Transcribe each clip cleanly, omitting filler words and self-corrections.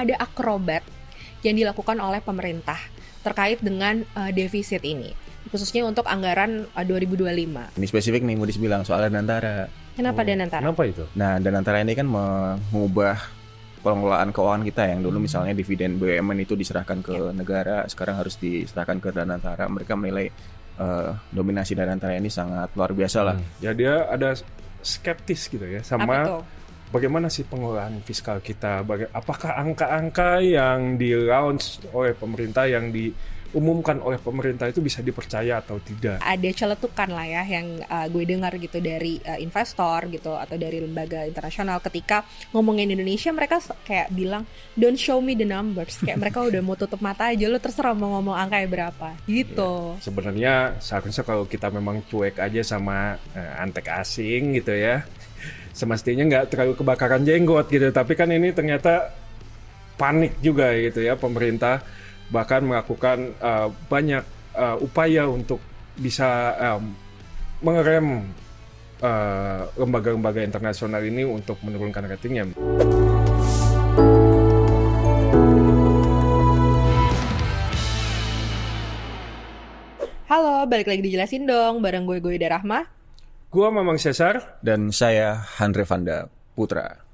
ada akrobat yang dilakukan oleh pemerintah terkait dengan defisit ini, khususnya untuk anggaran 2025. Ini spesifik nih Moody's bilang soal Danantara. Kenapa Danantara? Kenapa itu? Nah, Danantara ini kan mengubah pengelolaan keuangan kita yang dulu misalnya dividen BUMN itu diserahkan ke negara, sekarang harus diserahkan ke Danantara. Mereka menilai dominasi Danantara ini sangat luar biasa lah. Ya dia ada skeptis gitu ya sama bagaimana sih pengelolaan fiskal kita, apakah angka-angka yang di-launch oleh pemerintah, yang diumumkan oleh pemerintah itu bisa dipercaya atau tidak. Ada celetukan lah ya yang gue dengar gitu dari investor gitu atau dari lembaga internasional ketika ngomongin Indonesia, mereka kayak bilang don't show me the numbers, kayak mereka udah mau tutup mata aja, lo terserah mau ngomong angkanya berapa gitu. Ya, sebenarnya seharusnya kalau kita memang cuek aja sama antek asing gitu ya, semestinya nggak terlalu kebakaran jenggot gitu, tapi kan ini ternyata panik juga gitu ya pemerintah, bahkan melakukan banyak upaya untuk bisa mengerem lembaga-lembaga internasional ini untuk menurunkan ratingnya. Halo, balik lagi dijelasin dong bareng gue Ida Rahma. Gua Mamang Cesar. Dan saya Andre Vanda Putra.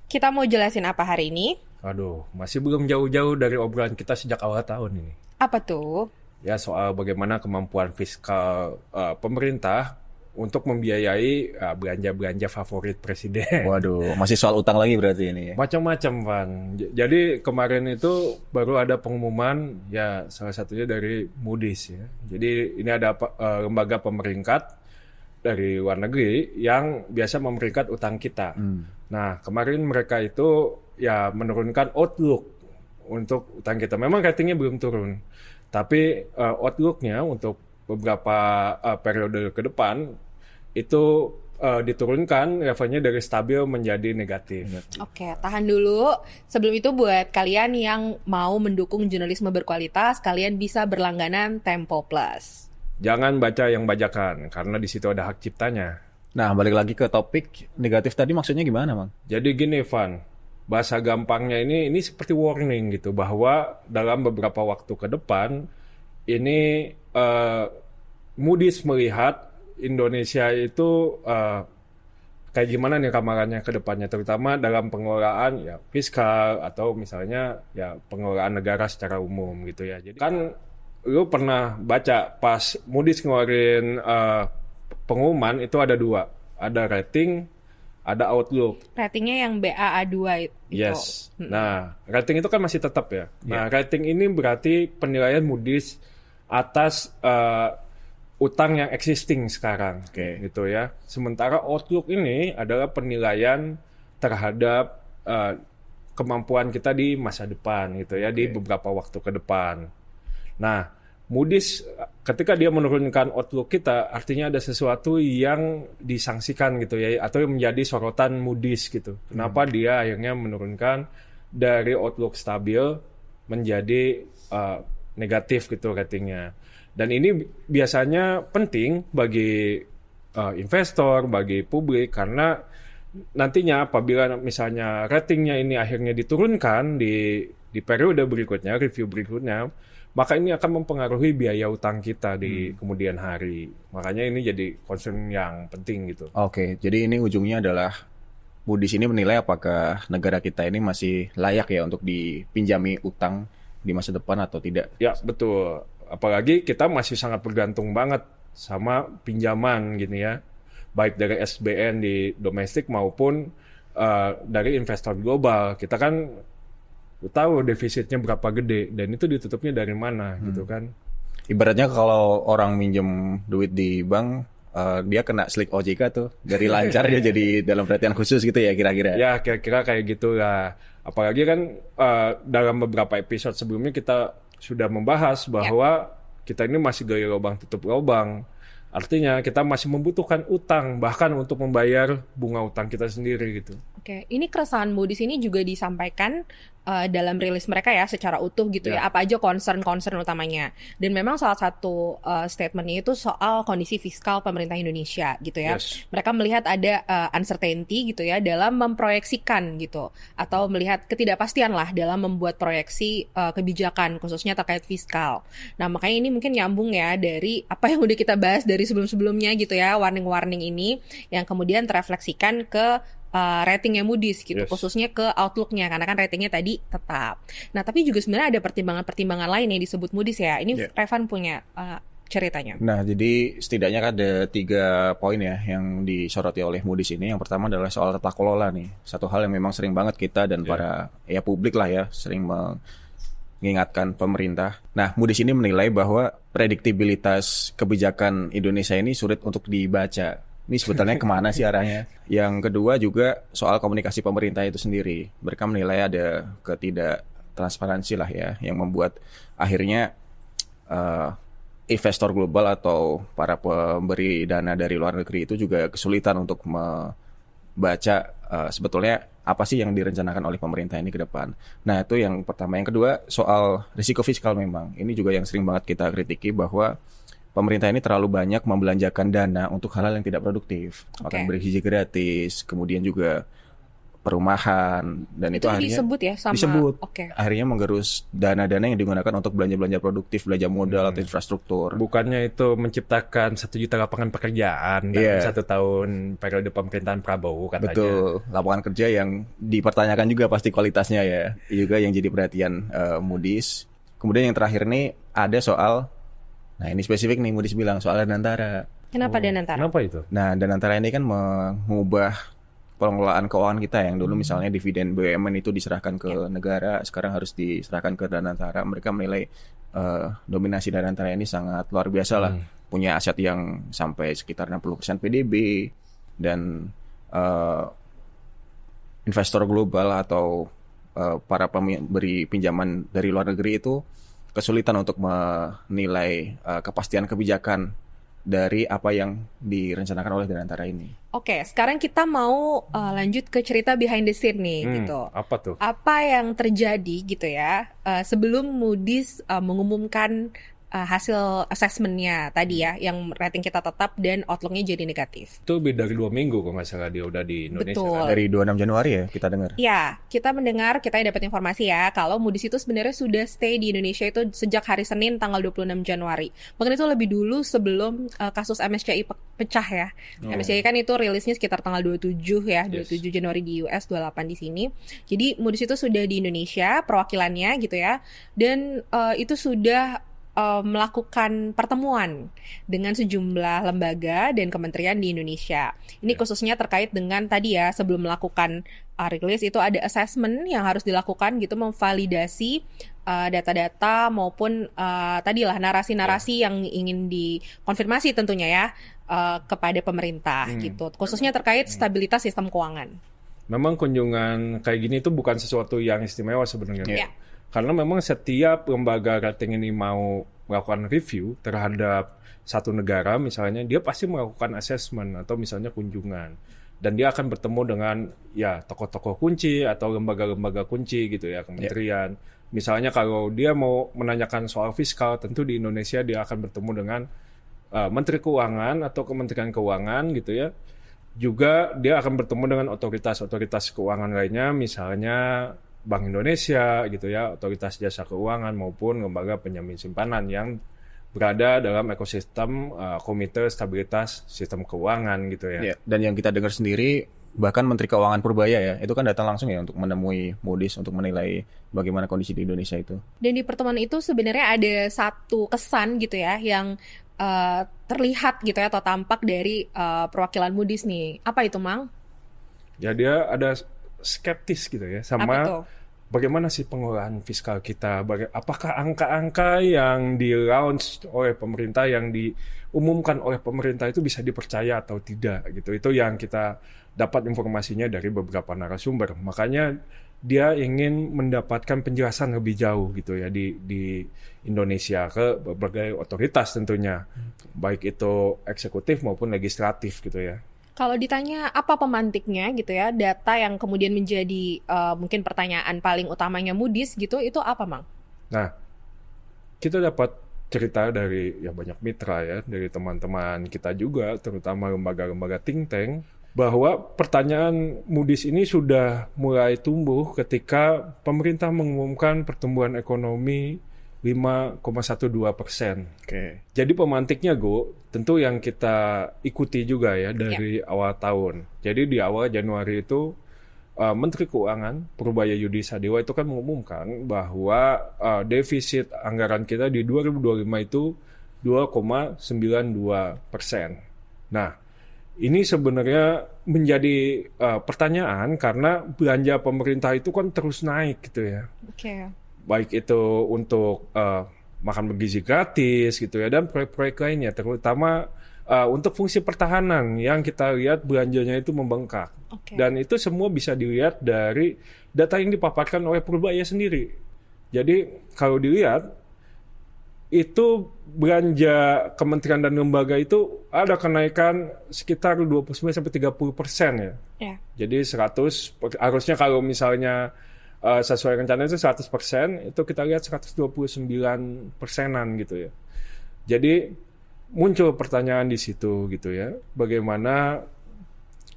Kita mau jelasin apa hari ini? Aduh, masih belum jauh-jauh dari obrolan kita sejak awal tahun ini. Apa tuh? Ya, soal bagaimana kemampuan fiskal pemerintah untuk membiayai belanja-belanja favorit presiden. Waduh, masih soal utang lagi berarti ini ya? Macam-macam, Van. Jadi kemarin itu baru ada pengumuman, ya salah satunya dari Moody's ya. Jadi ini ada lembaga pemeringkat dari luar negeri yang biasa memeringkat utang kita. Nah, kemarin mereka itu ya menurunkan outlook untuk utang kita. Memang ratingnya belum turun, tapi outlooknya untuk beberapa periode ke depan itu diturunkan, levelnya dari stabil menjadi negatif. Oke, tahan dulu. Sebelum itu buat kalian yang mau mendukung jurnalisme berkualitas, kalian bisa berlangganan Tempo Plus. Jangan baca yang bajakan, karena di situ ada hak ciptanya. Nah, balik lagi ke topik negatif tadi, maksudnya gimana, Bang? Jadi gini, Van, bahasa gampangnya ini seperti warning gitu, bahwa dalam beberapa waktu ke depan, ini Moody's melihat Indonesia itu kayak gimana nih ramalannya ke depannya, terutama dalam pengelolaan ya fiskal atau misalnya ya pengelolaan negara secara umum gitu ya. Jadi kan lu pernah baca pas Moody's ngeluarin pengumuman itu ada dua, ada rating, ada outlook. Ratingnya yang BAA2 itu. Yes. Nah, rating itu kan masih tetap ya. Nah, rating ini berarti penilaian Moody's atas utang yang existing sekarang, gitu ya. Sementara outlook ini adalah penilaian terhadap kemampuan kita di masa depan, gitu ya, di beberapa waktu ke depan. Nah, Moody's ketika dia menurunkan outlook kita, artinya ada sesuatu yang disangsikan gitu ya, atau yang menjadi sorotan Moody's gitu. Kenapa dia akhirnya menurunkan dari outlook stabil menjadi negatif gitu ratingnya. Dan ini biasanya penting bagi investor, bagi publik, karena nantinya apabila misalnya ratingnya ini akhirnya diturunkan di periode berikutnya, review berikutnya, maka ini akan mempengaruhi biaya utang kita di kemudian hari. Makanya ini jadi concern yang penting gitu. Oke, jadi ini ujungnya adalah Moody's ini menilai apakah negara kita ini masih layak ya untuk dipinjami utang di masa depan atau tidak. Ya, betul. Apalagi kita masih sangat bergantung banget sama pinjaman gitu ya. Baik dari SBN di domestik maupun dari investor global. Kita kan tahu defisitnya berapa gede dan itu ditutupnya dari mana gitu kan. Ibaratnya kalau orang minjem duit di bank, dia kena slick OJK tuh, dari lancar dia jadi dalam perhatian khusus gitu ya kira-kira. Ya kira-kira kayak gitu lah. Apalagi kan dalam beberapa episode sebelumnya kita sudah membahas bahwa kita ini masih gali lubang tutup lubang. Artinya kita masih membutuhkan utang bahkan untuk membayar bunga utang kita sendiri gitu. Oke, ini keresahan Moody's ini juga disampaikan dalam rilis mereka ya secara utuh gitu ya. Apa aja concern utamanya. Dan memang salah satu statementnya itu soal kondisi fiskal pemerintah Indonesia gitu ya. Mereka melihat ada uncertainty gitu ya dalam memproyeksikan gitu. Atau melihat ketidakpastian lah dalam membuat proyeksi kebijakan khususnya terkait fiskal. Nah makanya ini mungkin nyambung ya dari apa yang udah kita bahas dari sebelum-sebelumnya gitu ya. Warning-warning ini yang kemudian terefleksikan ke ratingnya Moody's gitu, khususnya ke outlook-nya karena kan ratingnya tadi tetap. Nah tapi juga sebenarnya ada pertimbangan-pertimbangan lain yang disebut Moody's ya. Ini Revan punya ceritanya. Nah jadi setidaknya ada 3 poin ya yang disoroti oleh Moody's ini. Yang pertama adalah soal tata kelola nih. Satu hal yang memang sering banget kita dan para publik lah ya sering mengingatkan pemerintah. Nah Moody's ini menilai bahwa prediktibilitas kebijakan Indonesia ini sulit untuk dibaca. Ini sebetulnya kemana sih arahnya? Yang kedua juga soal komunikasi pemerintah itu sendiri. Mereka menilai ada ketidaktransparansi lah ya, yang membuat akhirnya investor global atau para pemberi dana dari luar negeri itu juga kesulitan untuk membaca sebetulnya apa sih yang direncanakan oleh pemerintah ini ke depan. Nah itu yang pertama. Yang kedua soal risiko fiskal memang. Ini juga yang sering banget kita kritiki bahwa pemerintah ini terlalu banyak membelanjakan dana untuk hal-hal yang tidak produktif. Makan bergizi gratis, kemudian juga perumahan, dan itu akhirnya disebut ya sama akhirnya menggerus dana-dana yang digunakan untuk belanja-belanja produktif, belanja modal atau infrastruktur. Bukannya itu menciptakan 1 juta lapangan pekerjaan dalam 1 tahun periode pemerintahan Prabowo katanya. Betul, lapangan kerja yang dipertanyakan juga pasti kualitasnya ya. Juga yang jadi perhatian Moody's. Kemudian yang terakhir nih ada soal, nah ini spesifik nih Moody's bilang soal Danantara. Kenapa Danantara? Kenapa itu? Nah Danantara ini kan mengubah pengelolaan keuangan kita yang dulu misalnya dividen BUMN itu diserahkan ke negara, sekarang harus diserahkan ke Danantara. Mereka menilai dominasi Danantara ini sangat luar biasa lah. Punya aset yang sampai sekitar 60% PDB dan investor global atau para pemberi pinjaman dari luar negeri itu kesulitan untuk menilai kepastian kebijakan dari apa yang direncanakan oleh Danantara ini. Oke, sekarang kita mau lanjut ke cerita behind the scene nih gitu. Apa tuh? Apa yang terjadi gitu ya sebelum Moody's mengumumkan hasil assessment-nya tadi ya, yang rating kita tetap dan outlook-nya jadi negatif. Itu lebih dari 2 minggu kalau nggak salah dia udah di Indonesia. Betul. Dari 26 Januari ya kita dengar. Ya, kita mendengar, kita dapat informasi ya kalau Moody's itu sebenarnya sudah stay di Indonesia itu sejak hari Senin tanggal 26 Januari. Mungkin itu lebih dulu sebelum kasus MSCI pecah ya. MSCI kan itu rilisnya sekitar tanggal 27 ya, 27 Januari di US, 28 di sini. Jadi Moody's itu sudah di Indonesia perwakilannya gitu ya. Dan itu sudah melakukan pertemuan dengan sejumlah lembaga dan kementerian di Indonesia. Ini khususnya terkait dengan tadi ya, sebelum melakukan rilis itu ada assessment yang harus dilakukan gitu, memvalidasi data-data maupun tadilah narasi-narasi yang ingin dikonfirmasi tentunya ya kepada pemerintah gitu, khususnya terkait stabilitas sistem keuangan. Memang kunjungan kayak gini itu bukan sesuatu yang istimewa sebenarnya. Karena memang setiap lembaga rating ini mau melakukan review terhadap satu negara misalnya, dia pasti melakukan assessment atau misalnya kunjungan. Dan dia akan bertemu dengan ya tokoh-tokoh kunci atau lembaga-lembaga kunci gitu ya, kementerian. Misalnya kalau dia mau menanyakan soal fiskal, tentu di Indonesia dia akan bertemu dengan Menteri Keuangan atau Kementerian Keuangan gitu ya. Juga dia akan bertemu dengan otoritas-otoritas keuangan lainnya, misalnya Bank Indonesia gitu ya, otoritas jasa keuangan maupun lembaga penjamin simpanan yang berada dalam ekosistem Komite Stabilitas Sistem Keuangan gitu ya. Dan yang kita dengar sendiri bahkan Menteri Keuangan Purbaya ya, itu kan datang langsung ya untuk menemui Moody's untuk menilai bagaimana kondisi di Indonesia itu. Dan di pertemuan itu sebenarnya ada satu kesan gitu ya yang terlihat gitu ya atau tampak dari perwakilan Moody's nih. Apa itu, Mang? Ya dia ada skeptis gitu ya sama bagaimana sih pengelolaan fiskal kita, apakah angka-angka yang di-launch oleh pemerintah, yang diumumkan oleh pemerintah itu bisa dipercaya atau tidak gitu. Itu yang kita dapat informasinya dari beberapa narasumber. Makanya dia ingin mendapatkan penjelasan lebih jauh gitu ya di Indonesia ke berbagai otoritas tentunya, baik itu eksekutif maupun legislatif gitu ya. Kalau ditanya apa pemantiknya gitu ya, data yang kemudian menjadi mungkin pertanyaan paling utamanya Moody's gitu, itu apa, Mang? Nah, kita dapat cerita dari ya banyak mitra ya, dari teman-teman kita juga, terutama lembaga-lembaga think tank, bahwa pertanyaan Moody's ini sudah mulai tumbuh ketika pemerintah mengumumkan pertumbuhan ekonomi 5,12%. Oke. Jadi pemantiknya, tentu yang kita ikuti juga ya dari awal tahun. Jadi di awal Januari itu Menteri Keuangan Purbaya Yudi Sadewa itu kan mengumumkan bahwa defisit anggaran kita di 2025 itu 2,92%. Nah, ini sebenarnya menjadi pertanyaan karena belanja pemerintah itu kan terus naik gitu ya. Oke. Baik itu untuk makan bergizi gratis gitu ya, dan proyek-proyek lainnya, terutama untuk fungsi pertahanan yang kita lihat belanjanya itu membengkak. Oke. Dan itu semua bisa dilihat dari data yang dipaparkan oleh Purbaya sendiri. Jadi kalau dilihat itu belanja kementerian dan lembaga itu ada kenaikan sekitar 29-30% ya. Ya. Jadi 100, harusnya kalau misalnya sesuai rencana itu 100%, itu kita lihat 129%-an gitu ya. Jadi muncul pertanyaan di situ gitu ya, bagaimana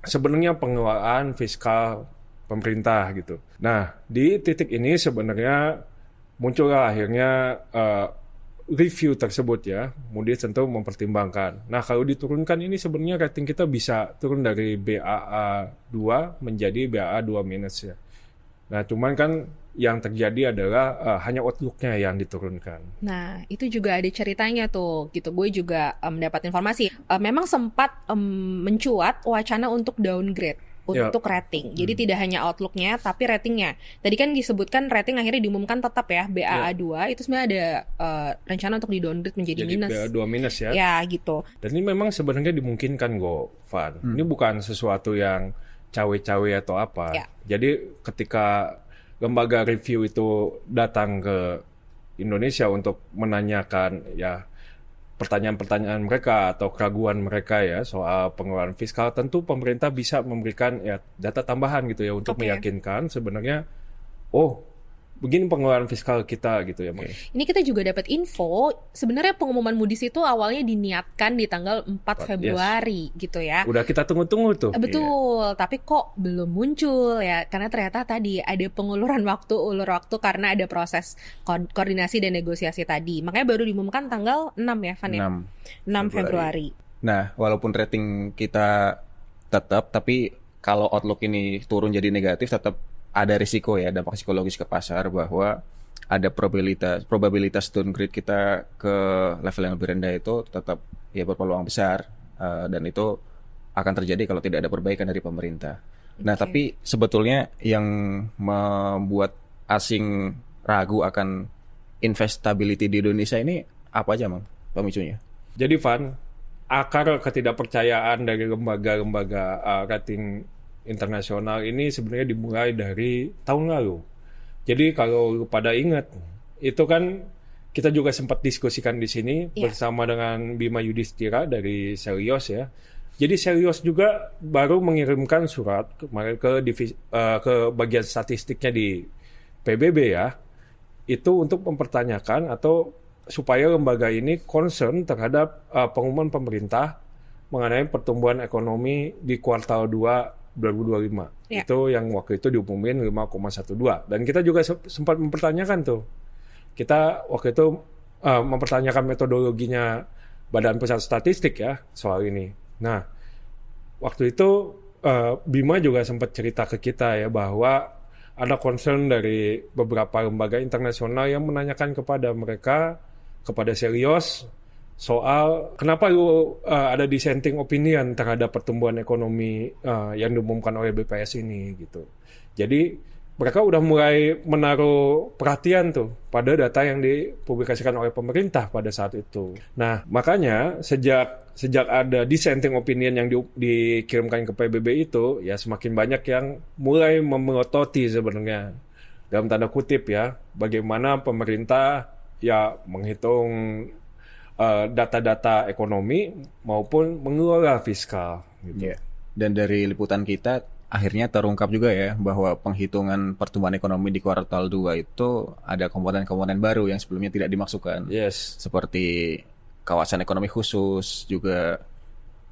sebenarnya pengelolaan fiskal pemerintah gitu. Nah, di titik ini sebenarnya muncullah akhirnya review tersebut ya. Moody's tentu mempertimbangkan. Nah, kalau diturunkan ini sebenarnya rating kita bisa turun dari Baa2 menjadi Baa2 minus ya. Nah, cuman kan yang terjadi adalah hanya outlook-nya yang diturunkan. Nah, itu juga ada ceritanya tuh, gitu. Gue juga mendapat informasi. Memang sempat mencuat wacana untuk downgrade untuk rating. Jadi tidak hanya outlook-nya, tapi ratingnya. Tadi kan disebutkan rating akhirnya diumumkan tetap ya, Baa2. Itu sebenarnya ada rencana untuk di-downgrade menjadi minus. Baa2 minus ya. Ya, gitu. Dan ini memang sebenarnya dimungkinkan, Van. Ini bukan sesuatu yang cawe-cawe atau apa. Ya. Jadi ketika lembaga review itu datang ke Indonesia untuk menanyakan ya pertanyaan-pertanyaan mereka atau keraguan mereka ya soal pengeluaran fiskal, tentu pemerintah bisa memberikan ya data tambahan gitu ya untuk meyakinkan sebenarnya begini pengeluaran fiskal kita gitu ya. Ini kita juga dapat info, sebenarnya pengumuman Moody's itu awalnya diniatkan di tanggal 4 Februari gitu ya. Udah kita tunggu-tunggu tuh. Betul, tapi kok belum muncul ya, karena ternyata tadi ada ulur waktu karena ada proses koordinasi dan negosiasi tadi. Makanya baru diumumkan tanggal 6 ya, Van ya? 6 Februari. Nah, walaupun rating kita tetap, tapi kalau outlook ini turun jadi negatif, tetap ada risiko ya, dampak psikologis ke pasar bahwa ada probabilitas downgrade kita ke level yang lebih rendah itu tetap ya berpeluang besar, dan itu akan terjadi kalau tidak ada perbaikan dari pemerintah. Nah, tapi sebetulnya yang membuat asing ragu akan investability di Indonesia ini apa aja, Mang, pemicunya? Jadi, Van, akar ketidakpercayaan dari lembaga-lembaga rating internasional ini sebenarnya dimulai dari tahun lalu. Jadi kalau pada ingat, itu kan kita juga sempat diskusikan di sini bersama dengan Bima Yudhistira dari Selios ya. Jadi Selios juga baru mengirimkan surat kemarin ke bagian statistiknya di PBB ya, itu untuk mempertanyakan atau supaya lembaga ini concern terhadap pengumuman pemerintah mengenai pertumbuhan ekonomi di kuartal 2 2025. Itu yang waktu itu diumumin 5,12. Dan kita juga sempat mempertanyakan tuh. Kita waktu itu mempertanyakan metodologinya Badan Pusat Statistik ya soal ini. Nah, waktu itu Bima juga sempat cerita ke kita ya bahwa ada concern dari beberapa lembaga internasional yang menanyakan kepada mereka, kepada Selios, soal kenapa ada dissenting opinion terhadap pertumbuhan ekonomi yang diumumkan oleh BPS ini gitu. Jadi mereka udah mulai menaruh perhatian tuh pada data yang dipublikasikan oleh pemerintah pada saat itu. Nah, makanya sejak ada dissenting opinion yang dikirimkan ke PBB itu, ya semakin banyak yang mulai memelototi sebenarnya dalam tanda kutip ya, bagaimana pemerintah ya menghitung data-data ekonomi maupun mengelola fiskal gitu. Dan dari liputan kita akhirnya terungkap juga ya bahwa penghitungan pertumbuhan ekonomi di kuartal 2 itu ada komponen-komponen baru yang sebelumnya tidak dimasukkan. Yes. Seperti kawasan ekonomi khusus, juga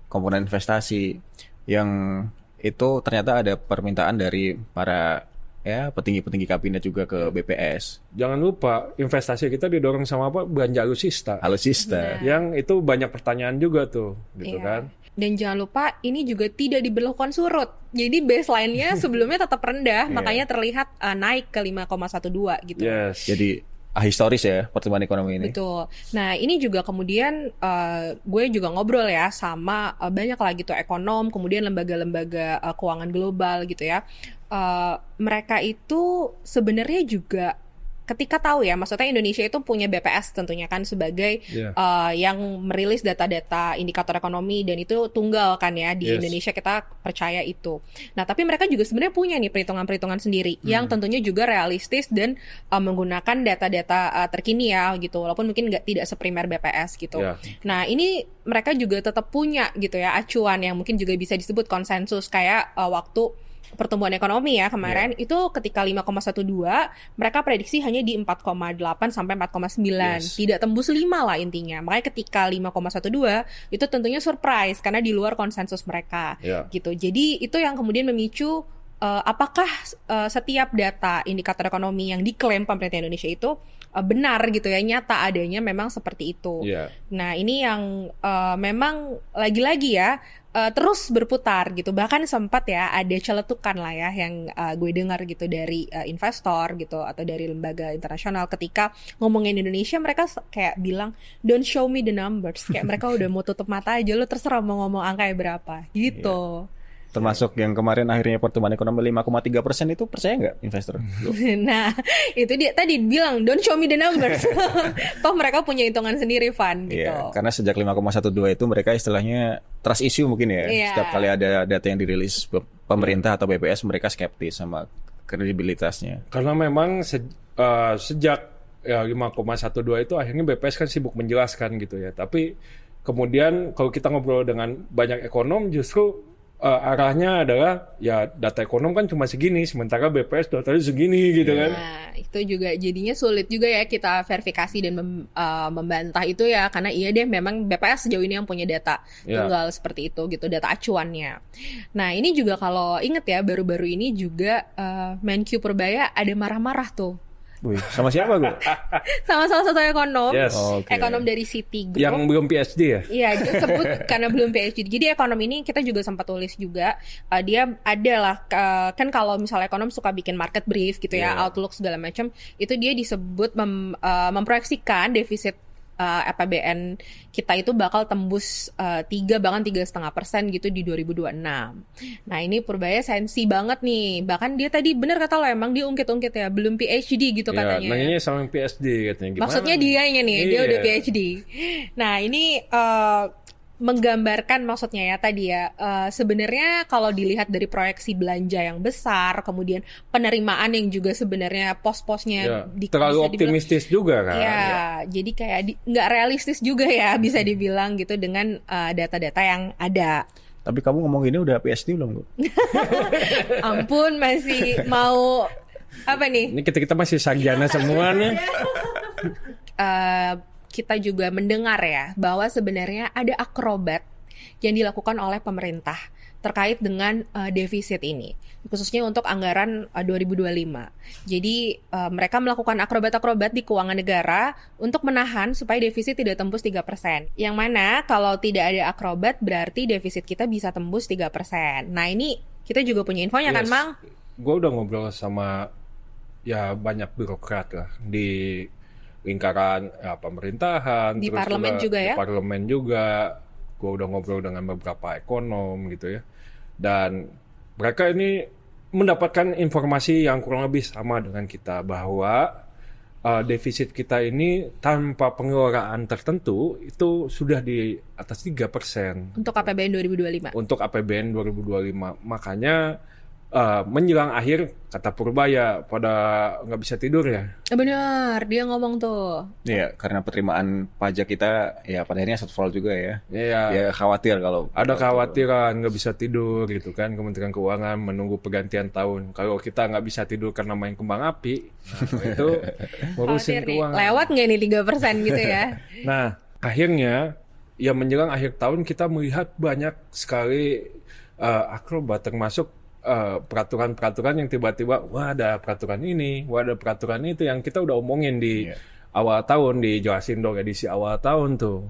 komponen investasi yang itu ternyata ada permintaan dari para petinggi-petinggi kabinet juga ke BPS. Jangan lupa investasi kita didorong sama apa? Belanja alutsista. Alutsista. Yang itu banyak pertanyaan juga tuh, gitu Iya. kan. Dan jangan lupa ini juga tidak diberlakukan surut. Jadi baseline-nya sebelumnya tetap rendah, makanya terlihat naik ke 5,12 gitu. Yes. Jadi historis ya pertumbuhan ekonomi ini. Betul. Nah ini juga kemudian gue juga ngobrol ya sama banyak lagi tuh ekonom, kemudian lembaga-lembaga keuangan global gitu ya. Mereka itu sebenarnya juga ketika tahu ya, maksudnya Indonesia itu punya BPS tentunya kan sebagai yang merilis data-data indikator ekonomi dan itu tunggal kan ya di Indonesia, kita percaya itu. Nah tapi mereka juga sebenarnya punya nih perhitungan-perhitungan sendiri yang tentunya juga realistis dan menggunakan data-data terkini ya gitu, walaupun mungkin tidak seprimer BPS gitu. Nah ini mereka juga tetap punya gitu ya acuan yang mungkin juga bisa disebut konsensus kayak waktu pertumbuhan ekonomi ya kemarin itu ketika 5,12 mereka prediksi hanya di 4,8 sampai 4,9 tidak tembus 5 lah intinya. Makanya ketika 5,12 itu tentunya surprise karena di luar konsensus mereka gitu. Jadi itu yang kemudian memicu apakah setiap data indikator ekonomi yang diklaim pemerintah Indonesia itu benar gitu ya, nyata adanya memang seperti itu. Nah ini yang memang lagi-lagi ya terus berputar gitu. Bahkan sempat ya ada celetukan lah ya yang gue dengar gitu dari investor gitu atau dari lembaga internasional ketika ngomongin Indonesia, mereka kayak bilang don't show me the numbers, kayak mereka udah mau tutup mata aja, lo terserah mau ngomong angkanya berapa gitu. Termasuk yang kemarin akhirnya pertumbuhan ekonomi 5,3% itu percaya nggak investor? Nah itu dia tadi bilang don't show me the numbers. Toh mereka punya hitungan sendiri Van gitu. Karena sejak 5,12 itu mereka istilahnya trust issue mungkin ya. Setiap kali ada data yang dirilis pemerintah atau BPS, mereka skeptis sama kredibilitasnya. Karena memang sejak 5,12 itu akhirnya BPS kan sibuk menjelaskan gitu ya. Tapi kemudian kalau kita ngobrol dengan banyak ekonom justru arahnya adalah ya data ekonom kan cuma segini, sementara BPS datanya segini gitu kan. Nah itu juga jadinya sulit juga ya kita verifikasi dan membantah itu ya, karena iya deh memang BPS sejauh ini yang punya data tunggal seperti itu gitu, data acuannya. Nah ini juga kalau inget ya baru-baru ini juga Menkyu Purbaya ada marah-marah tuh. Wih, sama siapa gue? Sama salah satu ekonom, Okay. Ekonom dari Citigroup. Yang belum PhD ya? Iya, dia sebut karena belum PhD. Jadi ekonom ini kita juga sempat tulis juga. Dia adalah kan kalau misalnya ekonom suka bikin market brief gitu ya, outlook segala macam. Itu dia disebut memproyeksikan defisit APBN kita itu bakal tembus 3 bahkan 3,5% gitu di 2026. Nah ini Purbaya sensi banget nih. Bahkan dia tadi bener kata lo, emang dia ungkit-ungkit ya, belum PhD gitu katanya. Nanyanya sama yang PhD katanya. Gimana? Maksudnya dianya nih, dia udah PhD. Nah ini menggambarkan maksudnya ya tadi ya, sebenarnya kalau dilihat dari proyeksi belanja yang besar, kemudian penerimaan yang juga sebenarnya pos-posnya terlalu optimistis juga kan. Jadi kayak nggak realistis juga ya bisa dibilang gitu dengan data-data yang ada. Tapi kamu ngomong ini udah PhD belum? Ampun, masih mau apa nih? Ini kita masih sarjana semua nih. Kita juga mendengar ya bahwa sebenarnya ada akrobat yang dilakukan oleh pemerintah terkait dengan defisit ini, khususnya untuk anggaran 2025. Jadi mereka melakukan akrobat-akrobat di keuangan negara untuk menahan supaya defisit tidak tembus 3%. Yang mana kalau tidak ada akrobat berarti defisit kita bisa tembus 3%. Nah ini kita juga punya infonya kan Mang? Gue udah ngobrol sama ya banyak birokrat lah di lingkaran pemerintahan, di terus parlemen juga ya. Di parlemen juga, gue udah ngobrol dengan beberapa ekonom gitu ya, dan mereka ini mendapatkan informasi yang kurang lebih sama dengan kita bahwa defisit kita ini tanpa pengeluaran tertentu itu sudah di atas 3%. Untuk APBN 2025. Untuk APBN 2025, makanya menjelang akhir kata Purbaya pada nggak bisa tidur ya. Benar, dia ngomong tuh. Iya, karena penerimaan pajak kita ya pada akhirnya shortfall juga ya. Iya. Ya khawatir kalau Ada kekhawatiran nggak bisa tidur gitu kan, Kementerian Keuangan menunggu pergantian tahun. Kalau kita nggak bisa tidur karena main kembang api, nah, itu ngurusin Khawatir nih, keuangan. lewat nggak nih 3% gitu ya? Nah, akhirnya ya menjelang akhir tahun kita melihat banyak sekali akrobat, termasuk peraturan-peraturan yang tiba-tiba wah ada peraturan ini, wah ada peraturan itu yang kita udah omongin di awal tahun, dijelasin dong edisi awal tahun tuh.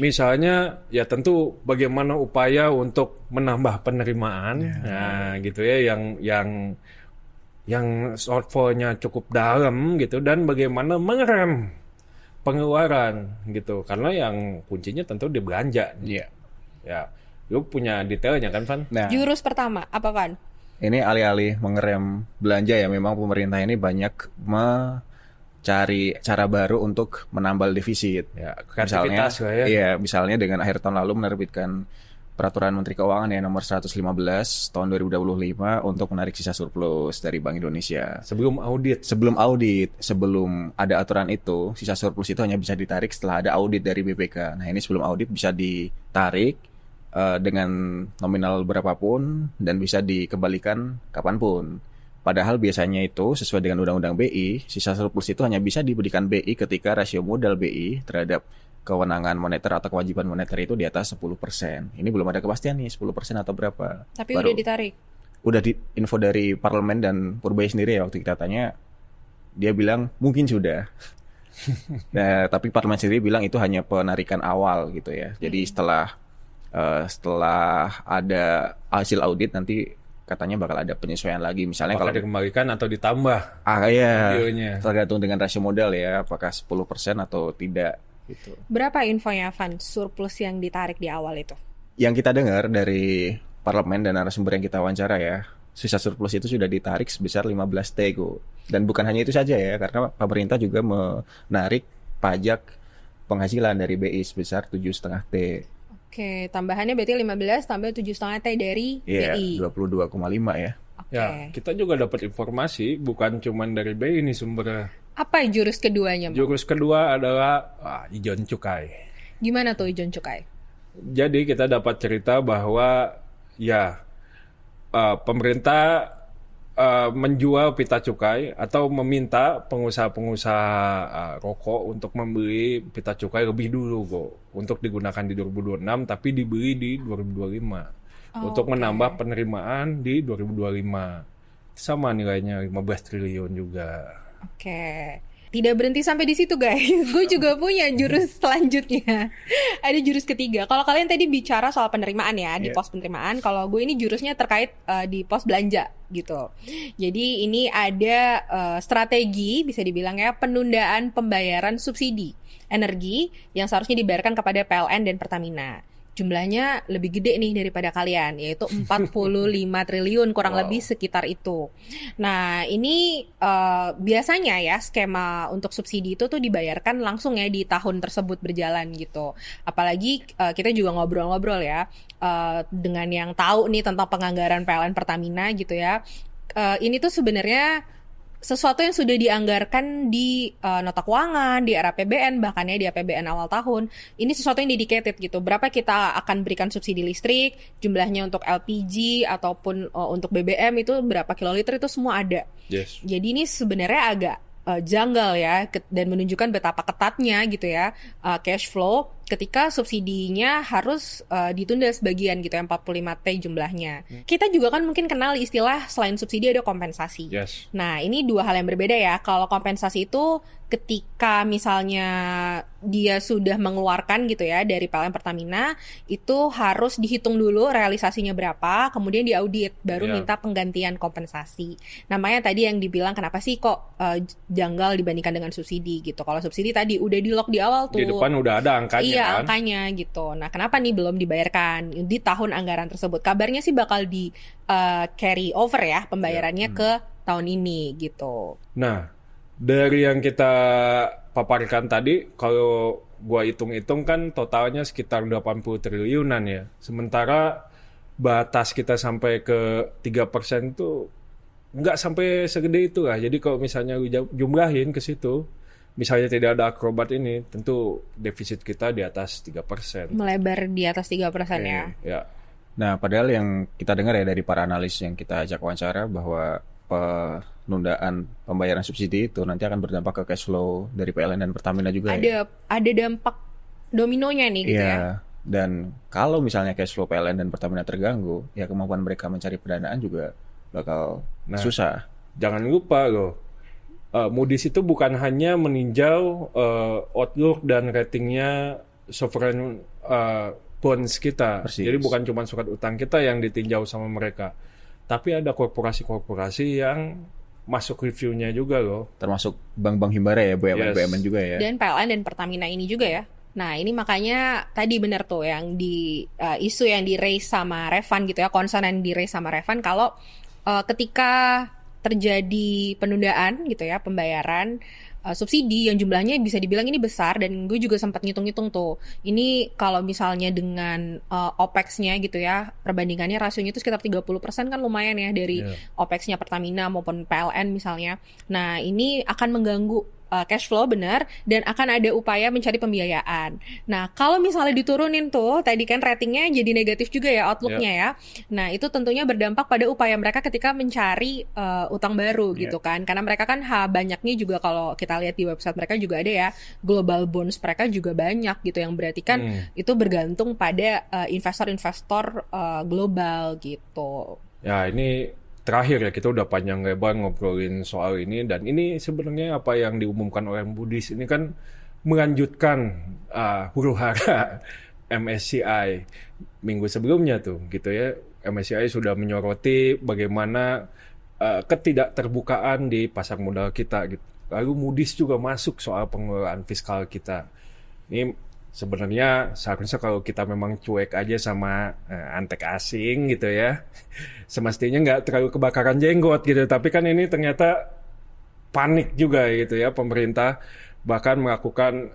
Misalnya ya tentu bagaimana upaya untuk menambah penerimaan, nah gitu ya yang shortfall-nya cukup dalam gitu, dan bagaimana mengerem pengeluaran gitu, karena yang kuncinya tentu di belanja. Iya. Ya, lu punya detailnya kan, Van? Nah, Jurus pertama apa Van? ini alih-alih mengerem belanja ya, memang pemerintah ini banyak mencari cara baru untuk menambal defisit. Ya, Misalnya, kreativitas lah ya. iya, misalnya dengan akhir tahun lalu menerbitkan Peraturan Menteri Keuangan ya nomor 115 tahun 2025 untuk menarik sisa surplus dari Bank Indonesia. Sebelum audit. Sebelum ada aturan itu, sisa surplus itu hanya bisa ditarik setelah ada audit dari BPK. Nah, ini sebelum audit bisa ditarik dengan nominal berapapun dan bisa dikembalikan kapanpun. Padahal biasanya itu sesuai dengan Undang-Undang BI, sisa surplus itu hanya bisa diberikan BI ketika rasio modal BI terhadap kewenangan moneter atau kewajiban moneter itu di atas 10%. Ini belum ada kepastian nih 10% atau berapa. Tapi udah ditarik. Udah di info dari parlemen dan Purbaya sendiri ya, waktu kita tanya dia bilang mungkin sudah. Nah, tapi parlemen sendiri bilang itu hanya penarikan awal gitu ya. Jadi setelah ada hasil audit nanti katanya bakal ada penyesuaian lagi, misalnya Apakah kalau dikembalikan atau ditambah ya videonya. tergantung dengan rasio modal ya, apakah 10% atau tidak gitu. Berapa infonya Van surplus yang ditarik di awal itu? Yang kita dengar dari parlemen dan narasumber yang kita wawancara ya, sisa surplus itu sudah ditarik sebesar 15 T kok. Dan bukan hanya itu saja ya, karena pemerintah juga menarik pajak penghasilan dari BI sebesar 7,5 T. Oke, tambahannya berarti 15 tambah 7,5 T dari BI. 22,5 ya. Oke. Ya, kita juga dapat informasi bukan cuma dari BI ini sumbernya. Apa jurus keduanya, Bang? Jurus kedua adalah ijon cukai. Gimana tuh ijon cukai? Jadi kita dapat cerita bahwa ya pemerintah menjual pita cukai atau meminta pengusaha-pengusaha rokok untuk membeli pita cukai lebih dulu kok, untuk digunakan di 2026 tapi dibeli di 2025 untuk menambah penerimaan di 2025 sama nilainya 15 triliun juga. Oke. Tidak berhenti sampai di situ guys. Gue juga punya jurus selanjutnya. Ada jurus ketiga. Kalau kalian tadi bicara soal penerimaan ya, di pos penerimaan. Kalau gue ini jurusnya terkait di pos belanja gitu. Jadi ini ada strategi bisa dibilang ya, penundaan pembayaran subsidi energi yang seharusnya dibayarkan kepada PLN dan Pertamina. Jumlahnya lebih gede nih daripada kalian, yaitu 45 triliun kurang lebih sekitar itu. Nah ini biasanya ya skema untuk subsidi itu tuh dibayarkan langsung ya di tahun tersebut berjalan gitu. Apalagi kita juga ngobrol-ngobrol ya dengan yang tahu nih tentang penganggaran PLN Pertamina gitu ya. Ini tuh sebenarnya sesuatu yang sudah dianggarkan di nota keuangan, di RAPBN, bahkan ya di APBN awal tahun. Ini sesuatu yang dedicated gitu. Berapa kita akan berikan subsidi listrik, jumlahnya untuk LPG ataupun untuk BBM itu berapa kiloliter itu semua ada. Yes. Jadi ini sebenarnya agak janggal ya, dan menunjukkan betapa ketatnya gitu ya cash flow ketika subsidinya harus ditunda sebagian gitu ya, 45T jumlahnya. Kita juga kan mungkin kenal istilah selain subsidi ada kompensasi. Yes. Nah ini dua hal yang berbeda ya. Kalau kompensasi itu ketika misalnya dia sudah mengeluarkan gitu ya dari PLN Pertamina, itu harus dihitung dulu realisasinya berapa, kemudian diaudit baru minta penggantian kompensasi. Namanya tadi yang dibilang kenapa sih kok janggal dibandingkan dengan subsidi gitu. Kalau subsidi tadi udah di lock di awal tuh. Di depan udah ada angkanya. Iya, kan? Angkanya gitu. Nah, kenapa nih belum dibayarkan di tahun anggaran tersebut? Kabarnya sih bakal di carry over ya pembayarannya ke tahun ini gitu. Nah, dari yang kita paparkan tadi, kalau gua hitung-hitung kan totalnya sekitar 80 triliunan ya. Sementara batas kita sampai ke 3% itu nggak sampai segede itu lah. Jadi kalau misalnya jumlahin ke situ, misalnya tidak ada akrobat ini, tentu defisit kita di atas 3%. Melebar di atas 3% ya. Ya. Nah, padahal yang kita dengar ya dari para analis yang kita ajak wawancara bahwa penundaan pembayaran subsidi itu nanti akan berdampak ke cash flow dari PLN dan Pertamina juga ya. Ada dampak dominonya nih gitu ya. Dan kalau misalnya cash flow PLN dan Pertamina terganggu, ya kemampuan mereka mencari pendanaan juga bakal susah. Jangan lupa loh, Moody's itu bukan hanya meninjau outlook dan ratingnya sovereign bonds kita. Persis. Jadi bukan cuma surat utang kita yang ditinjau sama mereka, tapi ada korporasi-korporasi yang masuk reviewnya juga loh. Termasuk bank-bank himbara ya, BUMN juga ya. Dan PLN dan Pertamina ini juga ya. Nah ini makanya tadi benar tuh yang di isu yang di-raise sama Revan gitu ya, concern yang di-raise sama Revan kalau ketika terjadi penundaan gitu ya pembayaran subsidi yang jumlahnya bisa dibilang ini besar, dan gue juga sempat ngitung-ngitung tuh ini kalau misalnya dengan OPEX-nya gitu ya perbandingannya rasionya itu sekitar 30% kan lumayan ya dari OPEX-nya Pertamina maupun PLN misalnya. Nah ini akan mengganggu cash flow benar, dan akan ada upaya mencari pembiayaan. Nah kalau misalnya diturunin tuh tadi kan ratingnya jadi negatif juga ya outlook-nya ya. Nah itu tentunya berdampak pada upaya mereka ketika mencari utang baru gitu kan, karena mereka kan banyaknya juga kalau kita lihat di website mereka juga ada ya global bonds mereka juga banyak gitu, yang berarti kan itu bergantung pada investor-investor global gitu. Ya ini terakhir ya, kita udah panjang lebar ngobrolin soal ini, dan ini sebenarnya apa yang diumumkan oleh Moody's ini kan melanjutkan huru hara MSCI minggu sebelumnya tuh gitu ya. MSCI sudah menyoroti bagaimana ketidakterbukaan di pasar modal kita gitu. Lalu Moody's juga masuk soal pengelolaan fiskal kita. Ini sebenarnya seharusnya kalau kita memang cuek aja sama antek asing gitu ya, semestinya nggak terlalu kebakaran jenggot gitu. Tapi kan ini ternyata panik juga gitu ya pemerintah, bahkan melakukan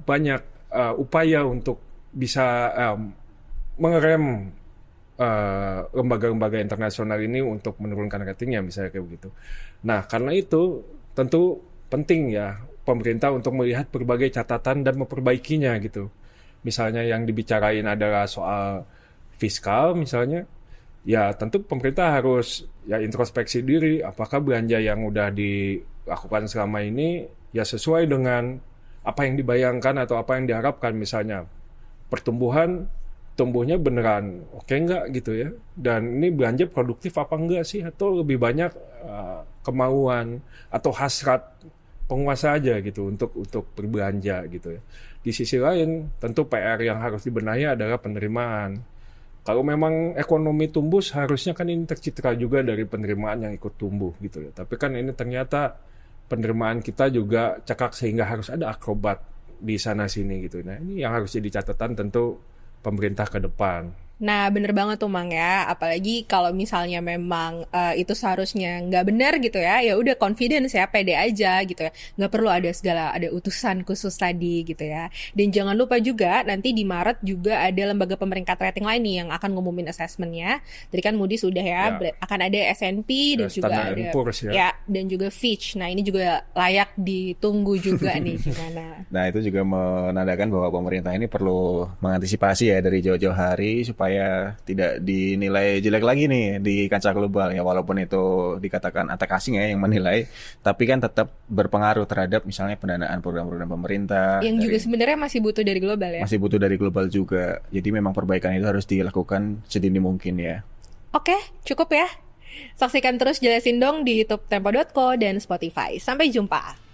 banyak upaya untuk bisa mengerem lembaga-lembaga internasional ini untuk menurunkan ratingnya misalnya kayak begitu. Nah karena itu tentu penting ya pemerintah untuk melihat berbagai catatan dan memperbaikinya gitu. Misalnya yang dibicarain adalah soal fiskal misalnya, ya tentu pemerintah harus ya introspeksi diri, apakah belanja yang udah dilakukan selama ini ya sesuai dengan apa yang dibayangkan atau apa yang diharapkan. Misalnya tumbuhnya beneran oke enggak gitu ya, dan ini belanja produktif apa enggak sih, atau lebih banyak kemauan atau hasrat penguasa aja gitu untuk berbelanja gitu ya. Di sisi lain tentu PR yang harus dibenahi adalah penerimaan. Kalau memang ekonomi tumbuh seharusnya kan ini tercitra juga dari penerimaan yang ikut tumbuh gitu ya. Tapi kan ini ternyata penerimaan kita juga cekak sehingga harus ada akrobat di sana sini gitu. Nah ini yang harus jadi catatan tentu pemerintah ke depan. Nah bener banget tuh Mang ya, apalagi kalau misalnya memang itu seharusnya nggak benar gitu ya, ya udah confidence ya, pede aja gitu ya, nggak perlu ada utusan khusus tadi gitu ya. Dan jangan lupa juga nanti di Maret juga ada lembaga pemeringkat rating lain nih yang akan ngumumin assessment-nya. Tadi kan Moody's sudah ya, akan ada S&P dan juga ada dan juga Fitch. Nah ini juga layak ditunggu juga nih gimana. Nah itu juga menandakan bahwa pemerintah ini perlu mengantisipasi ya dari jauh-jauh hari supaya tidak dinilai jelek lagi nih di kancah global ya, walaupun itu dikatakan antek asing ya yang menilai, tapi kan tetap berpengaruh terhadap misalnya pendanaan program-program pemerintah yang juga sebenarnya masih butuh dari global ya. Masih butuh dari global juga. Jadi memang perbaikan itu harus dilakukan sedini mungkin ya. Oke, cukup ya. Saksikan terus Jelasin Dong di YouTube Tempo.co dan Spotify. Sampai jumpa.